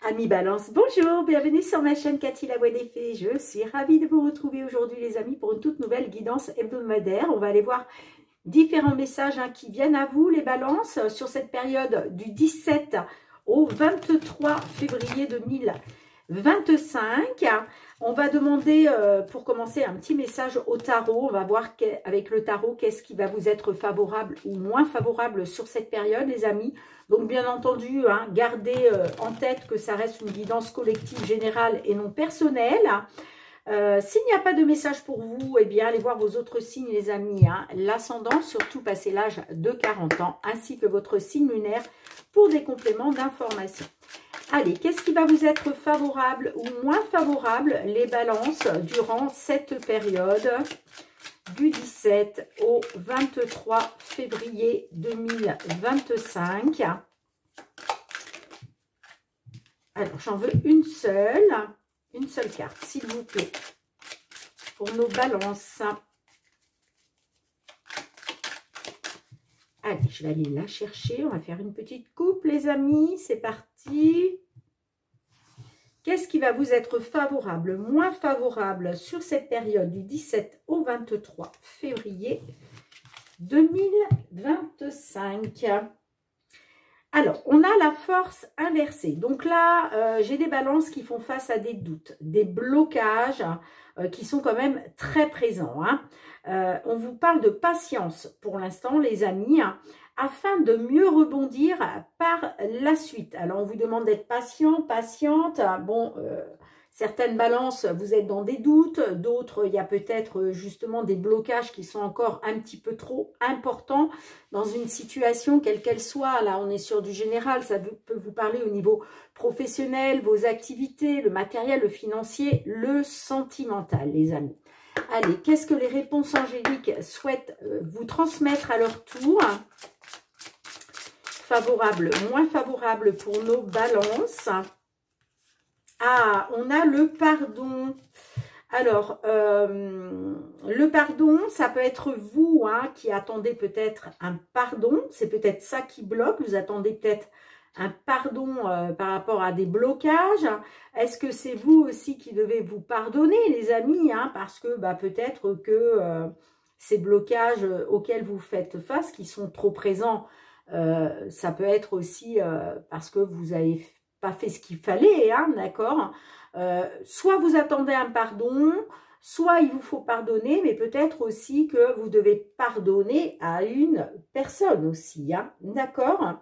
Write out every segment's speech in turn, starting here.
Amis Balance, bonjour, bienvenue sur ma chaîne Cathy la Voix des Fées. Je suis ravie de vous retrouver aujourd'hui les amis pour une toute nouvelle guidance hebdomadaire. On va aller voir différents messages qui viennent à vous les balances sur cette période du 17 au 23 février 2025. On va demander pour commencer un petit message au tarot. On va voir avec le tarot qu'est-ce qui va vous être favorable ou moins favorable sur cette période les amis. Donc bien entendu, gardez en tête que ça reste une guidance collective générale et non personnelle. S'il n'y a pas de message pour vous, eh bien allez voir vos autres signes les amis. L'ascendant, surtout passé l'âge de 40 ans, ainsi que votre signe lunaire pour des compléments d'information. Allez, qu'est-ce qui va vous être favorable ou moins favorable les balances durant cette période du 17 au 23 février 2025. Alors, j'en veux une seule carte, s'il vous plaît, pour nos balances. Allez, je vais aller la chercher. On va faire une petite coupe, les amis. C'est parti. Qu'est-ce qui va vous être favorable, moins favorable sur cette période du 17 au 23 février 2025? Alors, on a la force inversée. Donc là, j'ai des balances qui font face à des doutes, des blocages qui sont quand même très présents. On vous parle de patience pour l'instant, les amis, afin de mieux rebondir par la suite. Alors, on vous demande d'être patient, patiente. Bon, certaines balances, vous êtes dans des doutes. D'autres, il y a peut-être justement des blocages qui sont encore un petit peu trop importants dans une situation, quelle qu'elle soit. Là, on est sur du général. Ça peut vous parler au niveau professionnel, vos activités, le matériel, le financier, le sentimental, les amis. Allez, qu'est-ce que les réponses angéliques souhaitent vous transmettre à leur tour? Favorable, moins favorable pour nos balances. Ah, on a le pardon. Alors, le pardon, ça peut être vous qui attendez peut-être un pardon. C'est peut-être ça qui bloque. Vous attendez peut-être un pardon par rapport à des blocages. Est-ce que c'est vous aussi qui devez vous pardonner, les amis, parce que peut-être que ces blocages auxquels vous faites face, qui sont trop présents, ça peut être aussi parce que vous n'avez pas fait ce qu'il fallait, d'accord? Soit vous attendez un pardon, soit il vous faut pardonner, mais peut-être aussi que vous devez pardonner à une personne aussi, d'accord?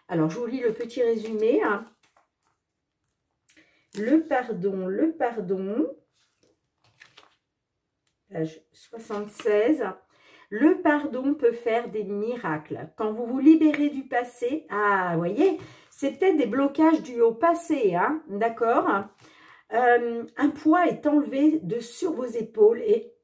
Alors, je vous lis le petit résumé. Le pardon, page 76. Le pardon peut faire des miracles. Quand vous vous libérez du passé, vous voyez, c'est peut-être des blocages dus au passé, d'accord? Un poids est enlevé de sur vos épaules et,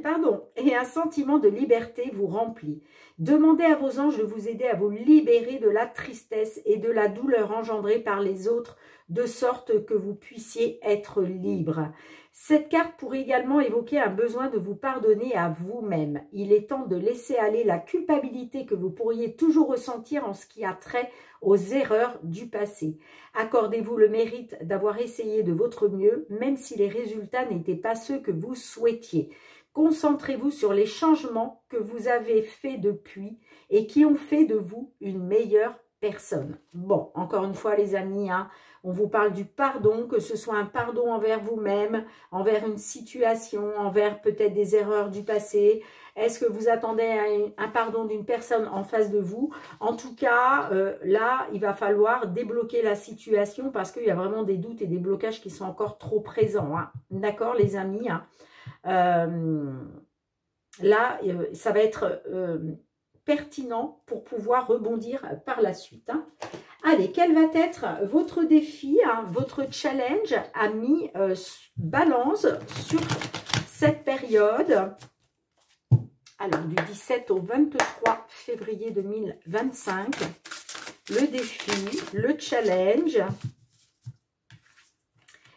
pardon, et un sentiment de liberté vous remplit. Demandez à vos anges de vous aider à vous libérer de la tristesse et de la douleur engendrée par les autres, de sorte que vous puissiez être libre. Cette carte pourrait également évoquer un besoin de vous pardonner à vous-même. Il est temps de laisser aller la culpabilité que vous pourriez toujours ressentir en ce qui a trait aux erreurs du passé. Accordez-vous le mérite d'avoir essayé de votre mieux, même si les résultats n'étaient pas ceux que vous souhaitiez. Concentrez-vous sur les changements que vous avez faits depuis et qui ont fait de vous une meilleure personne. Bon, encore une fois les amis, on vous parle du pardon, que ce soit un pardon envers vous-même, envers une situation, envers peut-être des erreurs du passé. Est-ce que vous attendez un pardon d'une personne en face de vous? En tout cas, là, il va falloir débloquer la situation parce qu'il y a vraiment des doutes et des blocages qui sont encore trop présents. D'accord, les amis? Là, ça va être pertinent pour pouvoir rebondir par la suite. Allez, quel va être votre défi, votre challenge, amis Balance, sur cette période? Alors, du 17 au 23 février 2025, le défi, le challenge.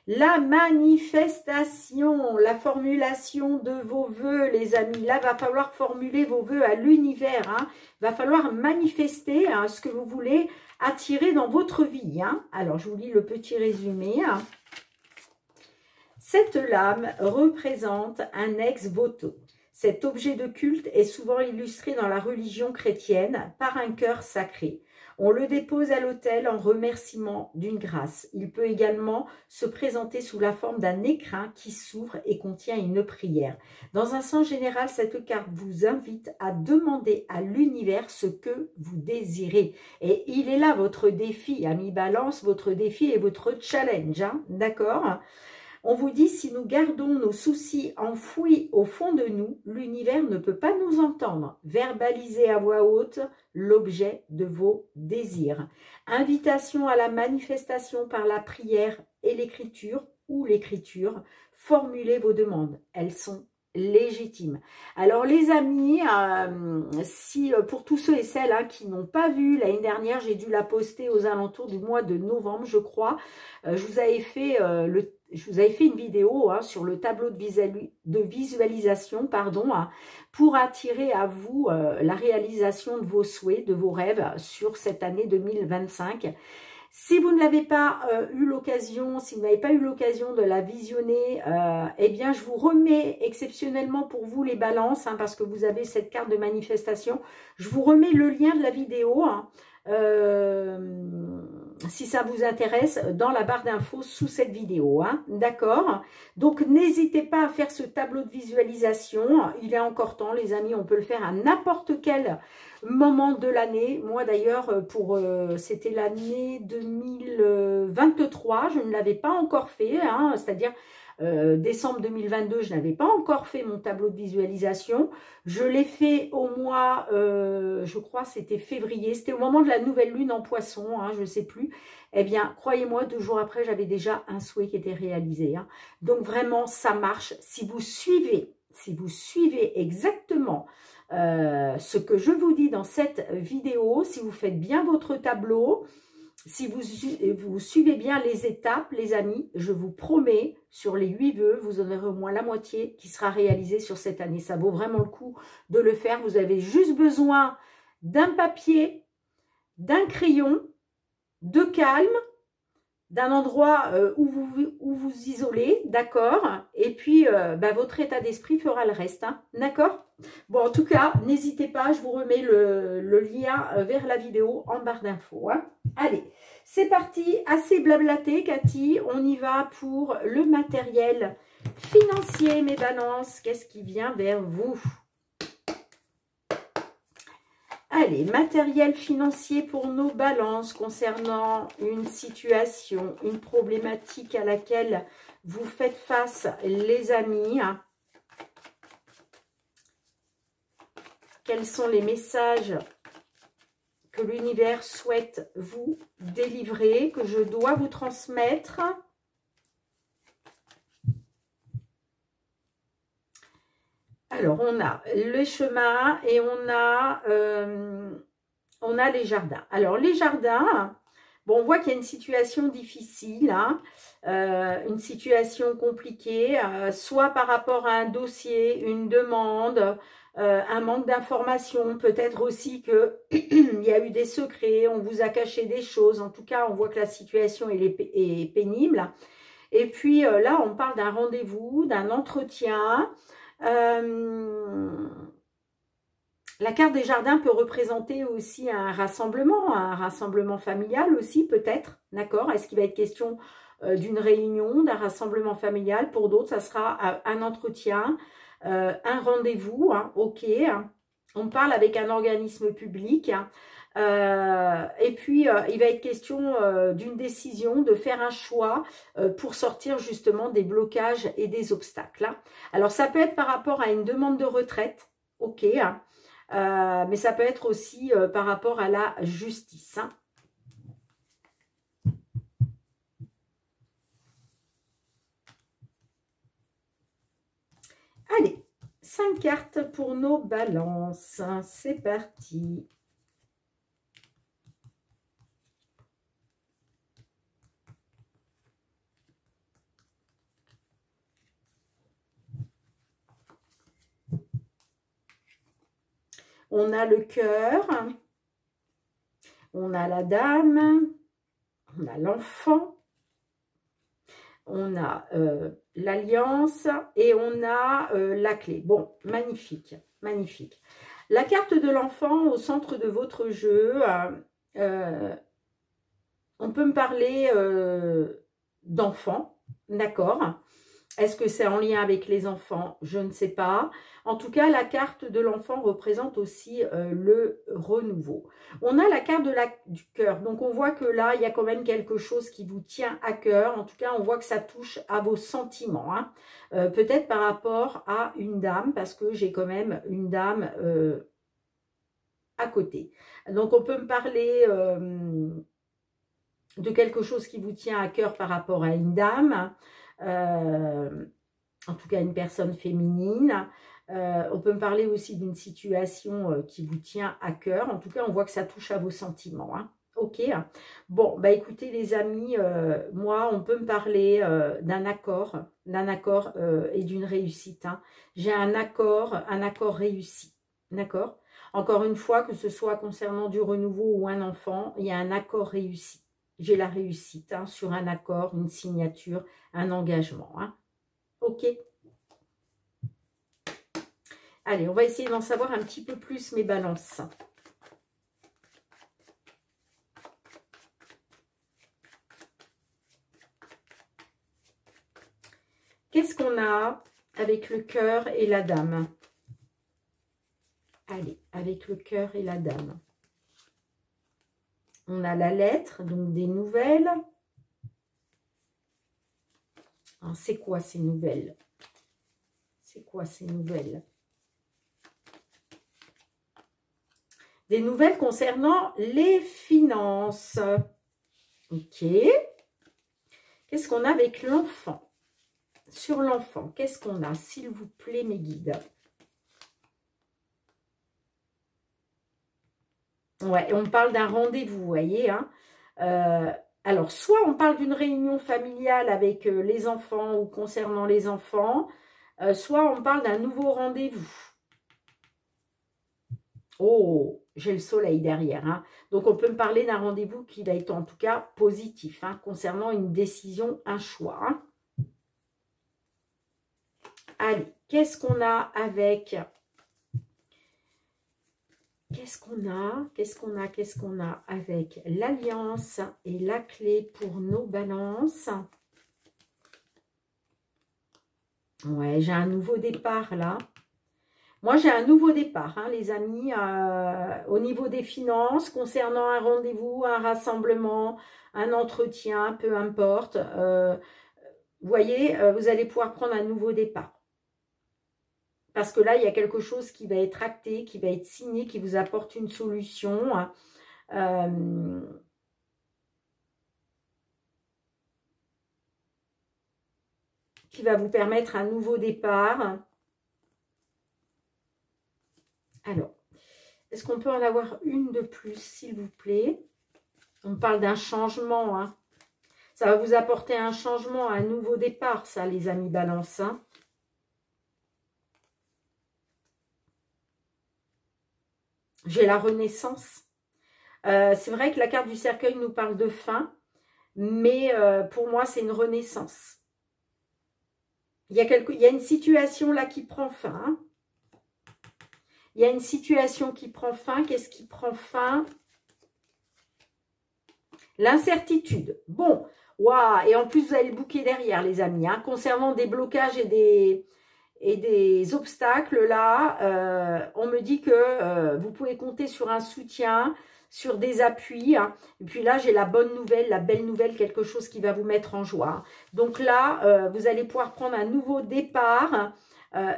La manifestation, la formulation de vos vœux, les amis. Là, va falloir formuler vos vœux à l'univers. Hein. Va falloir manifester hein, ce que vous voulez attirer dans votre vie. Hein. Alors, je vous lis le petit résumé. Hein. Cette lame représente un ex-voto. Cet objet de culte est souvent illustré dans la religion chrétienne par un cœur sacré. On le dépose à l'autel en remerciement d'une grâce. Il peut également se présenter sous la forme d'un écrin qui s'ouvre et contient une prière. Dans un sens général, cette carte vous invite à demander à l'univers ce que vous désirez. Et il est là votre défi, ami Balance, votre défi et votre challenge. Hein, d'accord ? On vous dit, si nous gardons nos soucis enfouis au fond de nous, l'univers ne peut pas nous entendre. Verbalisez à voix haute l'objet de vos désirs. Invitation à la manifestation par la prière et l'écriture ou l'écriture. Formulez vos demandes. Elles sont légitimes. Alors les amis, si pour tous ceux et celles hein, qui n'ont pas vu, l'année dernière, j'ai dû la poster aux alentours du mois de novembre, je crois. Je vous avais fait une vidéo hein, sur le tableau de visualisation hein, pour attirer à vous la réalisation de vos souhaits, de vos rêves sur cette année 2025. Si vous ne l'avez pas eu l'occasion, si vous n'avez pas eu l'occasion de la visionner, eh bien je vous remets exceptionnellement pour vous les balances, hein, parce que vous avez cette carte de manifestation. Je vous remets le lien de la vidéo, hein, si ça vous intéresse, dans la barre d'infos sous cette vidéo. Hein, d'accord? Donc n'hésitez pas à faire ce tableau de visualisation. Il est encore temps, les amis, on peut le faire à n'importe quel moment de l'année. Moi d'ailleurs, c'était l'année 2023, je ne l'avais pas encore fait, hein, c'est-à-dire décembre 2022, je n'avais pas encore fait mon tableau de visualisation. Je l'ai fait au mois, je crois c'était février, c'était au moment de la nouvelle lune en poisson, hein, je ne sais plus. Eh bien, croyez-moi, 2 jours après, j'avais déjà un souhait qui était réalisé. Hein. Donc vraiment, ça marche. Si vous suivez exactement ce que je vous dis dans cette vidéo, si vous faites bien votre tableau, si vous suivez bien les étapes, les amis, je vous promets, sur les 8 vœux, vous en aurez au moins la moitié qui sera réalisée sur cette année. Ça vaut vraiment le coup de le faire. Vous avez juste besoin d'un papier, d'un crayon, de calme, d'un endroit où vous isolez, d'accord? Et puis, votre état d'esprit fera le reste, hein, d'accord? Bon, en tout cas, n'hésitez pas, je vous remets le lien vers la vidéo en barre d'infos. Hein. Allez, c'est parti, assez blablaté, Cathy. On y va pour le matériel financier, mes balances. Qu'est-ce qui vient vers vous? Allez, matériel financier pour nos balances concernant une situation, une problématique à laquelle vous faites face, les amis. Quels sont les messages que l'univers souhaite vous délivrer, que je dois vous transmettre? Alors, on a le chemin et on a les jardins. Alors, les jardins, bon, on voit qu'il y a une situation difficile, hein, une situation compliquée, soit par rapport à un dossier, une demande, un manque d'information, peut-être aussi qu'il y a eu des secrets, on vous a caché des choses. En tout cas, on voit que la situation est pénible. Et puis là, on parle d'un rendez-vous, d'un entretien. La carte des jardins peut représenter aussi un rassemblement familial aussi peut-être, d'accord? Est-ce qu'il va être question d'une réunion, d'un rassemblement familial? Pour d'autres, ça sera un entretien, un rendez-vous, hein, ok. On parle avec un organisme public, hein. Et puis, il va être question d'une décision, de faire un choix pour sortir justement des blocages et des obstacles. Hein. Alors, ça peut être par rapport à une demande de retraite, ok, hein, mais ça peut être aussi par rapport à la justice. Hein. Allez, 5 cartes pour nos balances. C'est parti. On a le cœur. On a la dame. On a l'enfant. On a l'alliance. Et on a la clé. Bon, magnifique. Magnifique. La carte de l'enfant au centre de votre jeu. On peut me parler d'enfants. D'accord. Est-ce que c'est en lien avec les enfants? Je ne sais pas. En tout cas, la carte de l'enfant représente aussi le renouveau. On a la carte du cœur. Donc, on voit que là, il y a quand même quelque chose qui vous tient à cœur. En tout cas, on voit que ça touche à vos sentiments. Hein. Peut-être par rapport à une dame, parce que j'ai quand même une dame à côté. Donc, on peut me parler de quelque chose qui vous tient à cœur par rapport à une dame. En tout cas une personne féminine. On peut me parler aussi d'une situation qui vous tient à cœur. En tout cas, on voit que ça touche à vos sentiments. Hein. Ok. Bon, bah écoutez les amis, moi, on peut me parler d'un accord et d'une réussite. Hein. J'ai un accord réussi. D'accord? Encore une fois, que ce soit concernant du renouveau ou un enfant, il y a un accord réussi. J'ai la réussite hein, sur un accord, une signature, un engagement. Hein. Ok. Allez, on va essayer d'en savoir un petit peu plus, mes balances. Qu'est-ce qu'on a avec le cœur et la dame? Allez, avec le cœur et la dame. On a la lettre, donc des nouvelles. C'est quoi ces nouvelles? C'est quoi ces nouvelles? Des nouvelles concernant les finances. Ok. Qu'est-ce qu'on a avec l'enfant? Sur l'enfant, qu'est-ce qu'on a? S'il vous plaît, mes guides. Ouais, on parle d'un rendez-vous, vous voyez. Hein. Alors, soit on parle d'une réunion familiale avec les enfants ou concernant les enfants, soit on parle d'un nouveau rendez-vous. Oh, j'ai le soleil derrière. Hein. Donc, on peut me parler d'un rendez-vous qui va être en tout cas positif, hein, concernant une décision, un choix. Hein. Allez, qu'est-ce qu'on a avec... Qu'est-ce qu'on a avec l'alliance et la clé pour nos balances? Ouais, j'ai un nouveau départ là. Moi, j'ai un nouveau départ, hein, les amis, au niveau des finances, concernant un rendez-vous, un rassemblement, un entretien, peu importe. Vous voyez, vous allez pouvoir prendre un nouveau départ. Parce que là, il y a quelque chose qui va être acté, qui va être signé, qui vous apporte une solution. Qui va vous permettre un nouveau départ. Alors, est-ce qu'on peut en avoir une de plus, s'il vous plaît? On parle d'un changement. Hein. Ça va vous apporter un changement, un nouveau départ, ça, les amis Balance. Hein. J'ai la renaissance. C'est vrai que la carte du cercueil nous parle de fin, mais pour moi, c'est une renaissance. Il y a une situation là qui prend fin. Hein. Il y a une situation qui prend fin. Qu'est-ce qui prend fin? L'incertitude. Bon, waouh. Et en plus, vous avez le bouquet derrière, les amis. Hein, concernant des blocages et des obstacles, là, on me dit que vous pouvez compter sur un soutien, sur des appuis. Hein. Et puis là, j'ai la bonne nouvelle, la belle nouvelle, quelque chose qui va vous mettre en joie. Donc là, vous allez pouvoir prendre un nouveau départ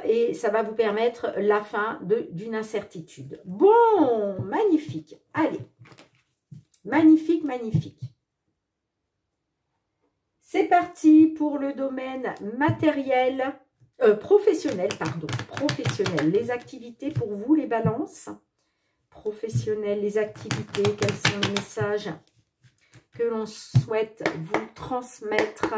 et ça va vous permettre la fin d'une incertitude. Bon, magnifique. Allez, magnifique, magnifique. C'est parti pour le domaine matériel. Professionnel, pardon, professionnel. Les activités pour vous, les balances. Professionnel, les activités, quels sont les messages que l'on souhaite vous transmettre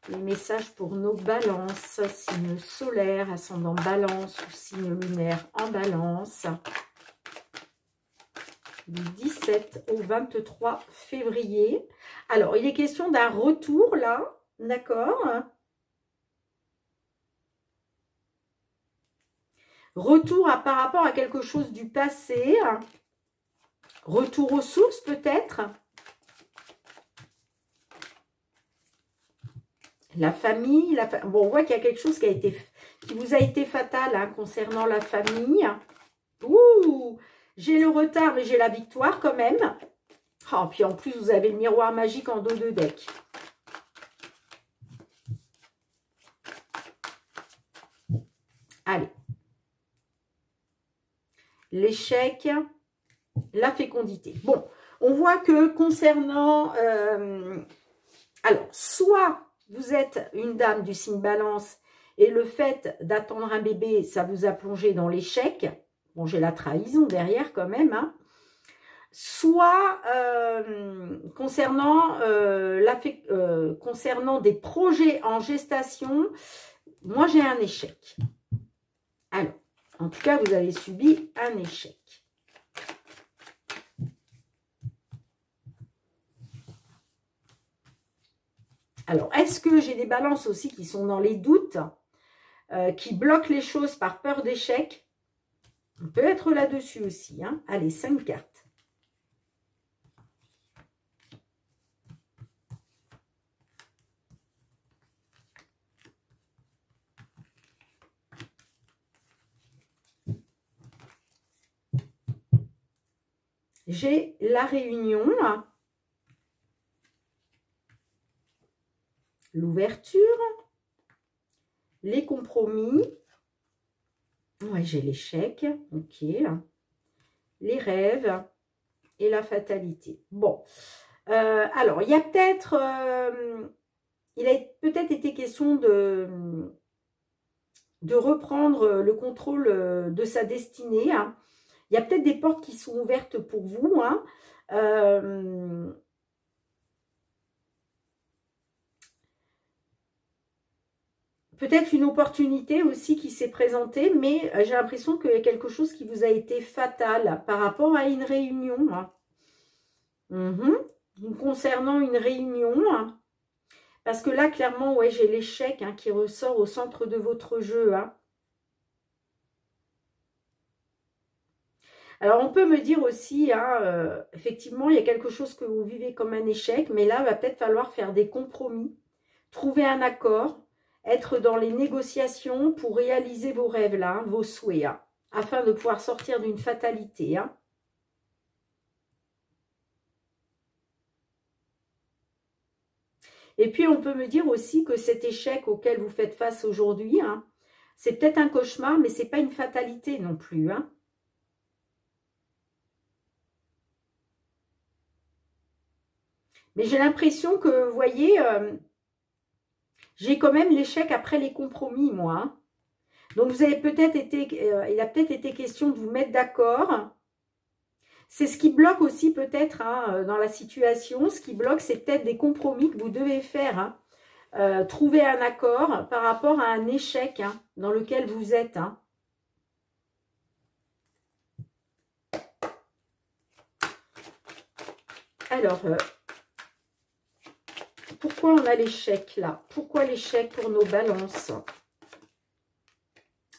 Les messages pour nos balances, signe solaire, ascendant balance ou signe lunaire en balance. Du 17 au 23 février. Alors, il est question d'un retour là, d'accord? Retour par rapport à quelque chose du passé. Retour aux sources peut-être. La famille, bon, on voit qu'il y a quelque chose qui vous a été fatal hein, concernant la famille. Ouh, j'ai le retard, mais j'ai la victoire quand même. Oh, puis en plus, vous avez le miroir magique en dos de deck. Allez. L'échec, la fécondité. Bon, on voit que concernant... alors, soit vous êtes une dame du signe balance et le fait d'attendre un bébé, ça vous a plongé dans l'échec. Bon, j'ai la trahison derrière quand même. Hein. Soit concernant des projets en gestation, moi j'ai un échec. Alors, en tout cas, vous avez subi un échec. Alors, est-ce que j'ai des balances aussi qui sont dans les doutes, qui bloquent les choses par peur d'échec? On peut être là-dessus aussi. Hein. Allez, 5 cartes. J'ai la réunion, l'ouverture, les compromis, ouais, j'ai l'échec, ok, les rêves et la fatalité. Bon, alors, il y a peut-être, il a peut-être été question de reprendre le contrôle de sa destinée. Hein. Il y a peut-être des portes qui sont ouvertes pour vous. Hein. Peut-être une opportunité aussi qui s'est présentée, mais j'ai l'impression qu'il y a quelque chose qui vous a été fatal par rapport à une réunion. Hein. Concernant une réunion, hein. Parce que là, clairement, ouais, j'ai l'échec hein, qui ressort au centre de votre jeu. Hein. Alors, on peut me dire aussi, hein, effectivement, il y a quelque chose que vous vivez comme un échec, mais là, il va peut-être falloir faire des compromis, trouver un accord, être dans les négociations pour réaliser vos rêves, là, hein, vos souhaits, hein, afin de pouvoir sortir d'une fatalité. Hein. Et puis, on peut me dire aussi que cet échec auquel vous faites face aujourd'hui, hein, c'est peut-être un cauchemar, mais ce n'est pas une fatalité non plus. Hein. Mais j'ai l'impression que, vous voyez, j'ai quand même l'échec après les compromis, moi. Hein. Donc, vous avez peut-être été, il a peut-être été question de vous mettre d'accord. C'est ce qui bloque aussi peut-être hein, dans la situation. Ce qui bloque, c'est peut-être des compromis que vous devez faire. Hein. Trouver un accord par rapport à un échec hein, dans lequel vous êtes. Hein. Alors, pourquoi on a l'échec là? Pourquoi l'échec pour nos balances?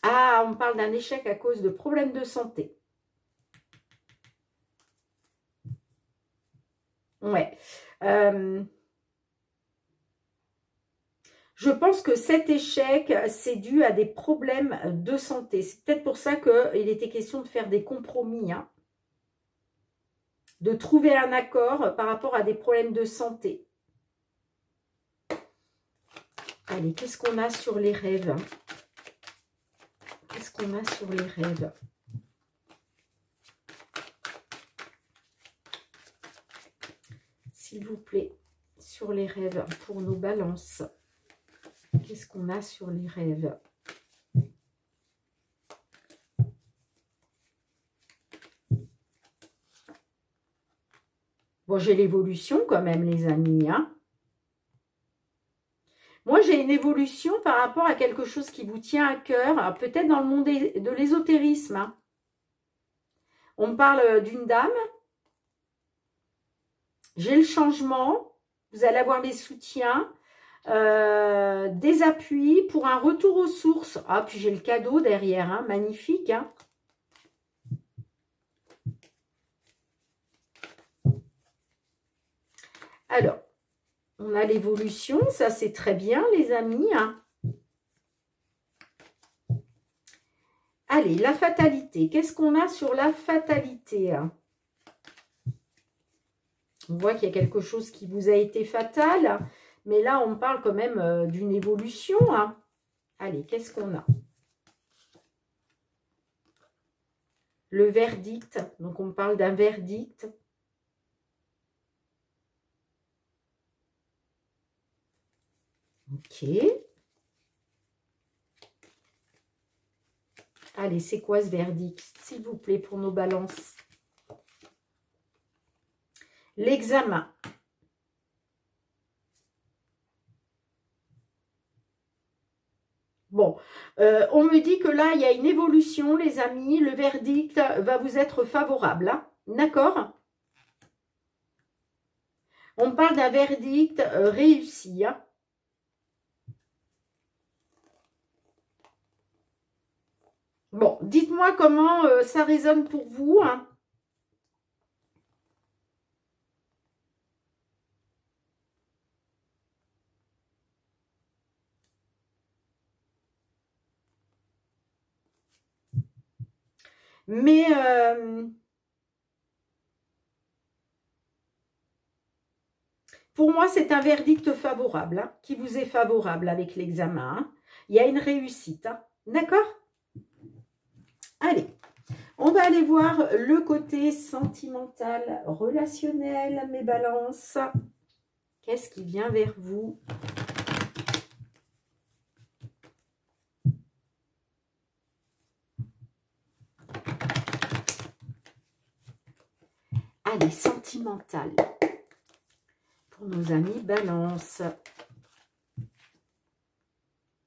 Ah, on parle d'un échec à cause de problèmes de santé. Ouais. Je pense que cet échec, c'est dû à des problèmes de santé. C'est peut-être pour ça qu'il était question de faire des compromis. Hein. De trouver un accord par rapport à des problèmes de santé. Allez, qu'est-ce qu'on a sur les rêves? Qu'est-ce qu'on a sur les rêves? S'il vous plaît, sur les rêves pour nos balances. Qu'est-ce qu'on a sur les rêves? Bon, j'ai l'évolution quand même, les amis. Hein. Moi, j'ai une évolution par rapport à quelque chose qui vous tient à cœur, peut-être dans le monde de l'ésotérisme. Hein. On me parle d'une dame. J'ai le changement. Vous allez avoir des soutiens, des appuis pour un retour aux sources. Ah, puis j'ai le cadeau derrière, hein, magnifique. Hein. Alors, on a l'évolution, ça c'est très bien les amis. Hein. Allez, la fatalité. Qu'est-ce qu'on a sur la fatalité? Hein? On voit qu'il y a quelque chose qui vous a été fatal. Mais là, on parle quand même d'une évolution. Hein? Allez, qu'est-ce qu'on a? Le verdict. Donc, on parle d'un verdict. Ok. Allez, c'est quoi ce verdict, s'il vous plaît, pour nos balances? L'examen. Bon, on me dit que là, il y a une évolution, les amis. Le verdict va vous être favorable. Hein. D'accord? On parle d'un verdict réussi. Hein. Bon, dites-moi comment ça résonne pour vous. Hein. Mais pour moi, c'est un verdict favorable, hein, qui vous est favorable avec l'examen. Hein. Il y a une réussite. Hein. D'accord? Allez, on va aller voir le côté sentimental, relationnel, mes balances. Qu'est-ce qui vient vers vous? Allez, sentimental. Pour nos amis balance.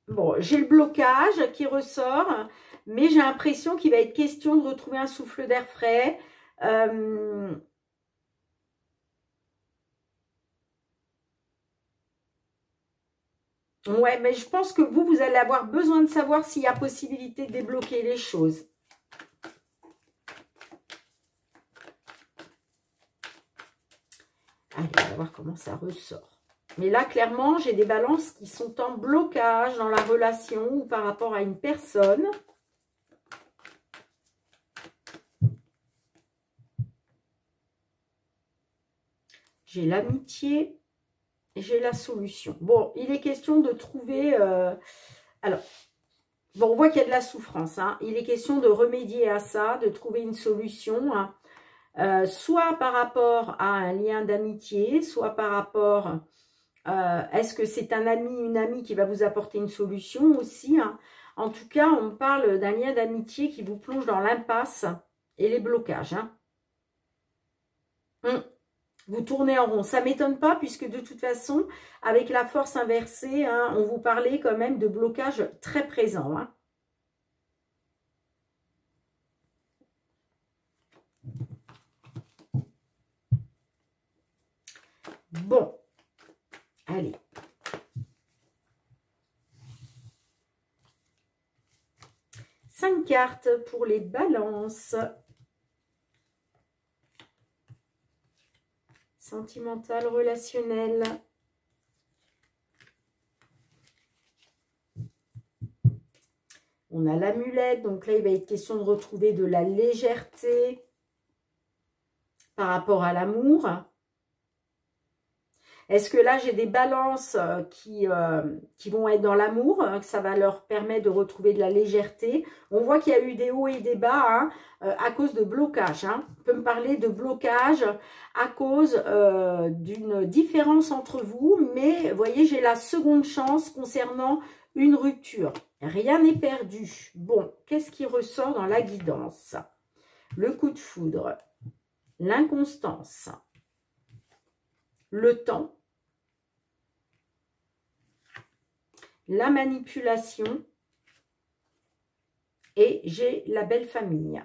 Bon, j'ai le blocage qui ressort, mais j'ai l'impression qu'il va être question de retrouver un souffle d'air frais. Ouais, mais je pense que vous allez avoir besoin de savoir s'il y a possibilité de débloquer les choses. Allez, on va voir comment ça ressort. Mais là, clairement, j'ai des balances qui sont en blocage dans la relation ou par rapport à une personne. J'ai l'amitié et j'ai la solution. Bon, il est question de trouver... alors, bon, on voit qu'il y a de la souffrance. Hein. Il est question de remédier à ça, de trouver une solution. Hein. Soit par rapport à un lien d'amitié, soit par rapport... est-ce que c'est un ami, une amie qui va vous apporter une solution aussi? Hein. En tout cas, on parle d'un lien d'amitié qui vous plonge dans l'impasse et les blocages. Hein. Vous tournez en rond. Ça ne m'étonne pas puisque de toute façon, avec la force inversée, hein, on vous parlait quand même de blocage très présent. Hein. Bon, allez. Cinq cartes pour les balances. Sentimental, relationnel. On a l'amulette, donc là, il va être question de retrouver de la légèreté par rapport à l'amour. Est-ce que là, j'ai des balances qui vont être dans l'amour, que ça va leur permettre de retrouver de la légèreté? On voit qu'il y a eu des hauts et des bas hein, à cause de blocage. Hein. On peut me parler de blocage à cause d'une différence entre vous. Mais, vous voyez, j'ai la seconde chance concernant une rupture. Rien n'est perdu. Bon, qu'est-ce qui ressort dans la guidance? Le coup de foudre, l'inconstance, le temps, la manipulation et j'ai la belle famille.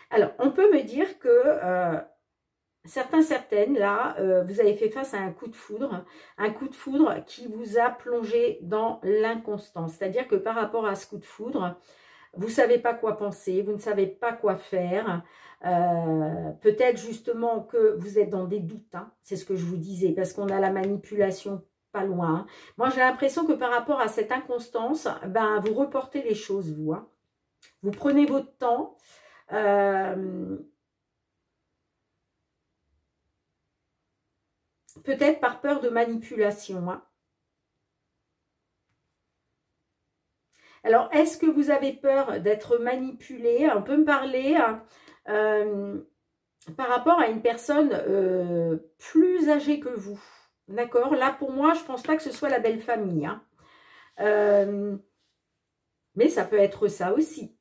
Alors, on peut me dire que certaines, là, vous avez fait face à un coup de foudre qui vous a plongé dans l'inconstance. C'est-à-dire que par rapport à ce coup de foudre, vous ne savez pas quoi penser, vous ne savez pas quoi faire. Peut-être justement que vous êtes dans des doutes, hein, c'est ce que je vous disais, parce qu'on a la manipulation pas loin. Hein. Moi, j'ai l'impression que par rapport à cette inconstance, ben, vous reportez les choses, vous. Hein. Vous prenez votre temps. Peut-être par peur de manipulation. Hein. Alors, est-ce que vous avez peur d'être manipulé? On peut me parler par rapport à une personne plus âgée que vous. D'accord? Là, pour moi, je ne pense pas que ce soit la belle famille. Hein. Mais ça peut être ça aussi.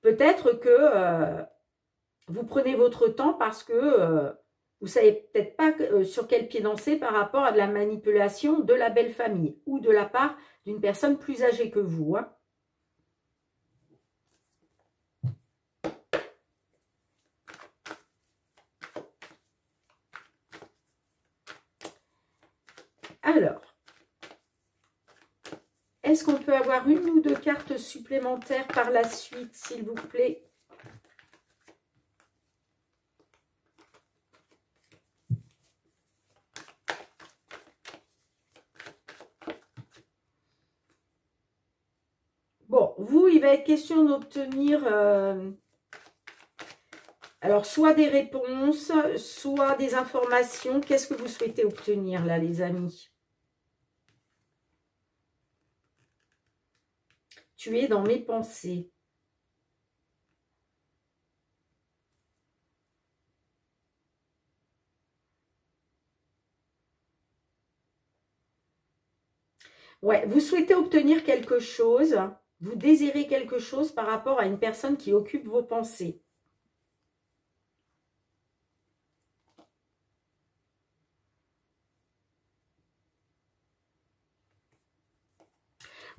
Peut-être que vous prenez votre temps parce que vous ne savez peut-être pas sur quel pied danser par rapport à de la manipulation de la belle famille ou de la part d'une personne plus âgée que vous. Hein. Alors, est-ce qu'on peut avoir une ou deux cartes supplémentaires par la suite, s'il vous plaît ? Bon, vous, il va être question d'obtenir alors soit des réponses, soit des informations. Qu'est-ce que vous souhaitez obtenir là, les amis? Tu es dans mes pensées. Ouais, vous souhaitez obtenir quelque chose, vous désirez quelque chose par rapport à une personne qui occupe vos pensées.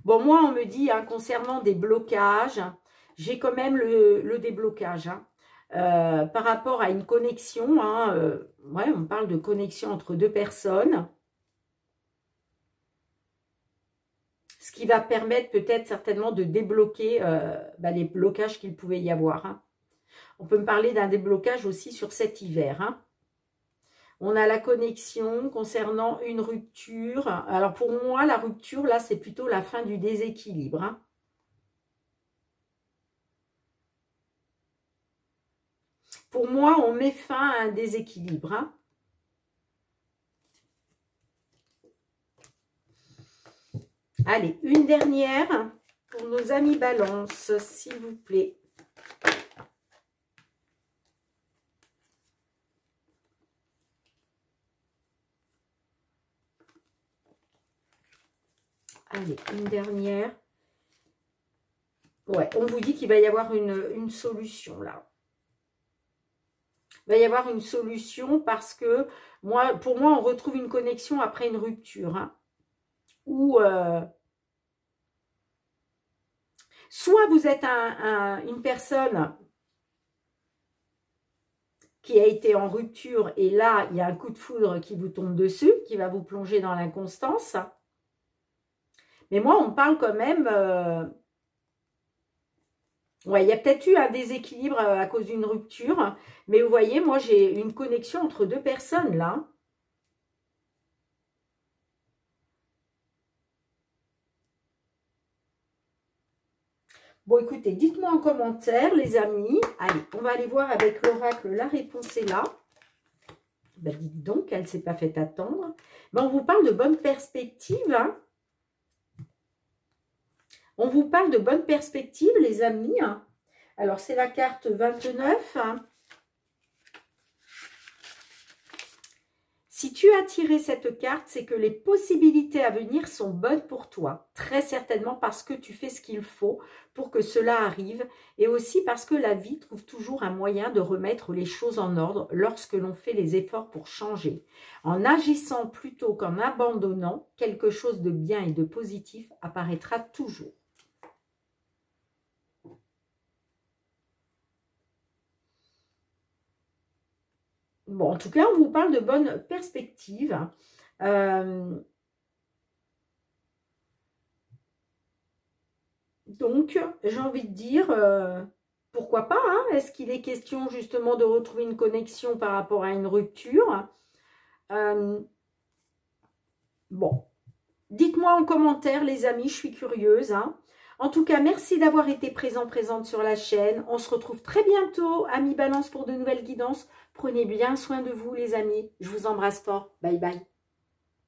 Bon, moi, on me dit, hein, concernant des blocages, j'ai quand même le déblocage. Hein. Par rapport à une connexion, hein, ouais, on parle de connexion entre deux personnes. Ce qui va permettre peut-être certainement de débloquer les blocages qu'il pouvait y avoir. Hein. On peut me parler d'un déblocage aussi sur cet hiver. Hein. On a la connexion concernant une rupture. Alors pour moi, la rupture, là, c'est plutôt la fin du déséquilibre. Hein. Pour moi, on met fin à un déséquilibre. Hein. Allez, une dernière pour nos amis Balance, s'il vous plaît. Allez, une dernière. Ouais, on vous dit qu'il va y avoir une solution là. Il va y avoir une solution parce que pour moi, on retrouve une connexion après une rupture. Hein, ou soit vous êtes une personne qui a été en rupture et là, il y a un coup de foudre qui vous tombe dessus, qui va vous plonger dans l'inconstance. Mais moi, on parle quand même... ouais, il y a peut-être eu un déséquilibre à cause d'une rupture. Mais vous voyez, moi, j'ai une connexion entre deux personnes, là. Bon, écoutez, dites-moi en commentaire, les amis. Allez, on va aller voir avec l'oracle. La réponse est là. Ben, dites donc, elle ne s'est pas fait attendre. Ben, on vous parle de bonnes perspectives, hein. On vous parle de bonnes perspectives, les amis. Alors, c'est la carte 29. Si tu as tiré cette carte, c'est que les possibilités à venir sont bonnes pour toi. Très certainement parce que tu fais ce qu'il faut pour que cela arrive. Et aussi parce que la vie trouve toujours un moyen de remettre les choses en ordre lorsque l'on fait les efforts pour changer. En agissant plutôt qu'en abandonnant, quelque chose de bien et de positif apparaîtra toujours. Bon, en tout cas, on vous parle de bonnes perspectives. Donc, j'ai envie de dire, pourquoi pas, hein? Est-ce qu'il est question justement de retrouver une connexion par rapport à une rupture? Bon, dites-moi en commentaire, les amis, je suis curieuse, hein. En tout cas, merci d'avoir été présente sur la chaîne. On se retrouve très bientôt, amis Balance, pour de nouvelles guidances. Prenez bien soin de vous, les amis. Je vous embrasse fort. Bye bye.